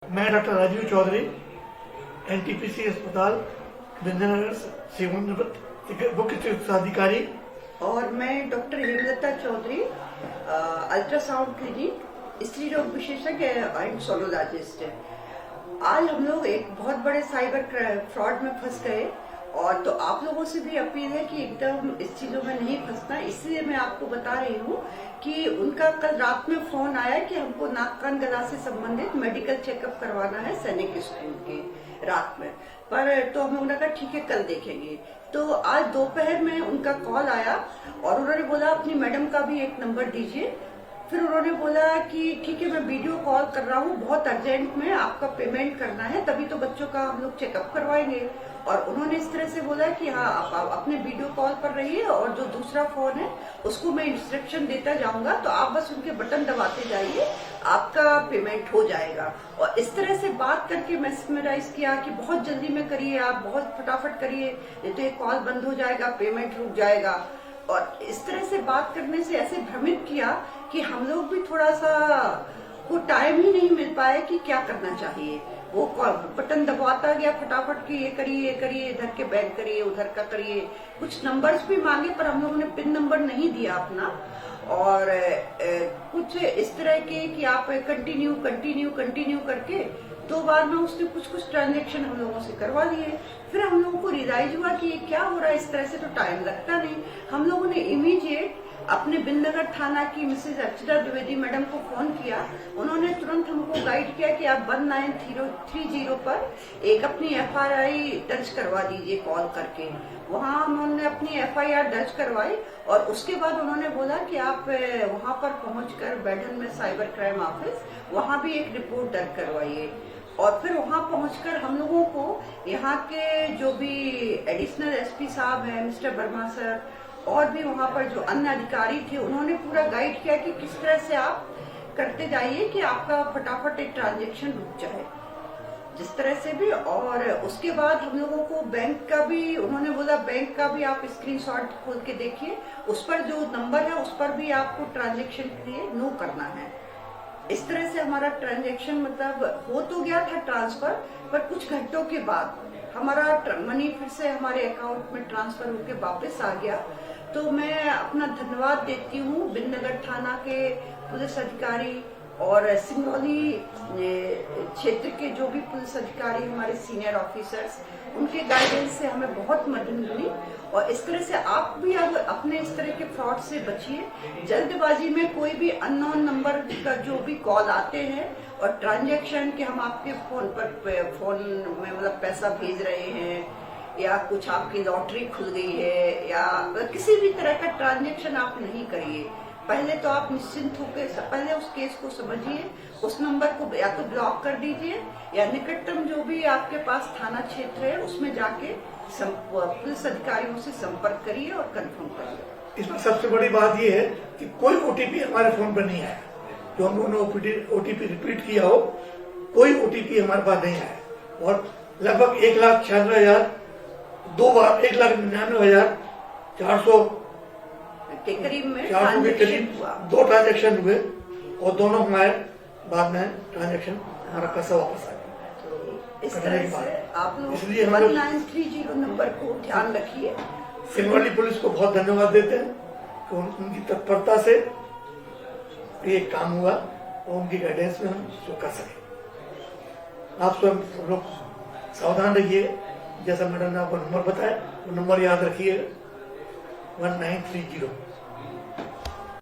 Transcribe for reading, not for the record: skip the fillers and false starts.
मैं doctor Rajiv Chaudhary, NTPC अस्पताल विंध्यनगर सेवानिवृत्त मुख्य चिकित्सा अधिकारी। और मैं doctor Hemlata Chaudhary, ultrasound clinic, स्त्री रोग विशेषज्ञ एंड सोनोलॉजिस्ट। आज हम लोग एक बहुत बड़े साइबर फ्रॉड में फंस गए, और तो आप लोगों से भी अपील है कि एकदम इस चीजों में नहीं फंसना। इसलिए मैं आपको बता रही हूँ कि उनका कल रात में फोन आया कि हमको नाक कान गला से संबंधित मेडिकल चेकअप करवाना है सैनिक स्कूल के रात में। पर तो हम उन्होंने कहा ठीक है कल देखेंगे। तो आज दोपहर में उनका कॉल आया और उन्होंने बोला अपनी मैडम का भी एक नंबर दीजिए। फिर उन्होंने बोला कि ठीक है मैं वीडियो कॉल कर रहा हूँ, बहुत अर्जेंट में आपका पेमेंट करना है, तभी तो बच्चों का हम लोग चेकअप करवाएंगे। और उन्होंने इस तरह से बोला कि हाँ आप अपने वीडियो कॉल पर रहिए और जो दूसरा फोन है उसको मैं इंस्ट्रक्शन देता जाऊंगा, तो आप बस उनके बटन दबाते जाइए, आपका पेमेंट हो जाएगा। और इस तरह से बात करके मैसेमराइज किया कि बहुत जल्दी में करिए, आप बहुत फटाफट करिए, नहीं तो ये कॉल बंद हो जाएगा, पेमेंट रुक जाएगा। और इस तरह से बात करने से ऐसे भ्रमित किया कि हम लोग भी थोड़ा सा को टाइम ही नहीं मिल पाए कि क्या करना चाहिए। वो बटन दबाता गया फटाफट कि ये करिए इधर के बैंक करिए, उधर का करिए। कुछ नंबर्स भी मांगे पर हम लोगों ने पिन नंबर नहीं दिया अपना। और कुछ इस तरह के कि आप कंटिन्यू करके 2 बार में उसने कुछ ट्रांजेक्शन हम लोगों से करवा दिए। फिर हम लोगों को रियलाइज हुआ कि ये क्या हो रहा है, इस तरह से तो टाइम लगता नहीं। हम लोगों ने इमीडिएट अपने बिंदनगर थाना की मिसेज अर्चिता द्विवेदी मैडम को फोन किया। उन्होंने तुरंत हमको गाइड किया कि आप 1930 पर एक अपनी FRI दर्ज करवा दीजिए कॉल करके। वहाँ उन्होंने अपनी FIR दर्ज करवाई और उसके बाद उन्होंने बोला कि आप वहाँ पर पहुंचकर बैडन में साइबर क्राइम ऑफिस, वहाँ भी एक रिपोर्ट दर्ज करवाइए। और फिर वहाँ पहुंचकर हम लोगों को यहाँ के जो भी एडिशनल SP साहब हैं, मिस्टर वर्मा सर, और भी वहाँ पर जो अन्य अधिकारी थे, उन्होंने पूरा गाइड किया कि किस तरह से आप करते जाइए कि आपका फटाफट एक ट्रांजेक्शन रुक जाए, जिस तरह से भी। और उसके बाद हम लोगों को बैंक का भी उन्होंने बोला, बैंक का भी आप स्क्रीनशॉट खोल के देखिए, उस पर जो नंबर है उस पर भी आपको ट्रांजेक्शन के लिए नो करना है। इस तरह से हमारा ट्रांजेक्शन मतलब हो तो गया था ट्रांसफर, पर कुछ घंटों के बाद हमारा मनी फिर से हमारे अकाउंट में ट्रांसफर होके वापस आ गया। तो मैं अपना धन्यवाद देती हूँ बिंदनगर थाना के पुलिस अधिकारी और सिंगरौली क्षेत्र के जो भी पुलिस अधिकारी, हमारे सीनियर ऑफिसर्स, उनके गाइडेंस से हमें बहुत मदद मिली। और इस तरह से आप भी अब अपने इस तरह के फ्रॉड से बचिए। जल्दबाजी में कोई भी अननोन नंबर का जो भी कॉल आते हैं और ट्रांजैक्शन कि हम आपके फोन में मतलब पैसा भेज रहे हैं, या कुछ आपकी लॉटरी खुल गई है, या किसी भी तरह का ट्रांजैक्शन आप नहीं करिए। पहले तो आप निश्चिंत होकर पहले उस केस को समझिए, उस नंबर को या तो ब्लॉक कर दीजिए, या निकटतम जो भी आपके पास थाना क्षेत्र है उसमें जाके पुलिस अधिकारियों से संपर्क करिए और कंफर्म करिए। इसमें सबसे बड़ी बात यह है कि कोई OTP हमारे फोन पर नहीं आया। जो हम लोगों ने OTP रिपीट किया हो, कोई OTP हमारे पास नहीं आया। और लगभग 1,96,000 2 बार 1,99,400 के करीब में 400 के करीब 2 ट्रांजेक्शन हुए, और दोनों हमारे बाद में ट्रांजेक्शन हमारा पैसा वापस आ गया। इस तरह से आप लोग इसलिए 1930 नंबर को ध्यान रखिए। सिंगरौली पुलिस को बहुत धन्यवाद देते हैं कि उनकी तत्परता से ये काम हुआ और उनकी गाइडेंस में हम जो कर सके। आप स्वयं लोग सावधान रहिए। जैसा मैडम ने आपको नंबर बताया, वो नंबर याद रखिए 1930।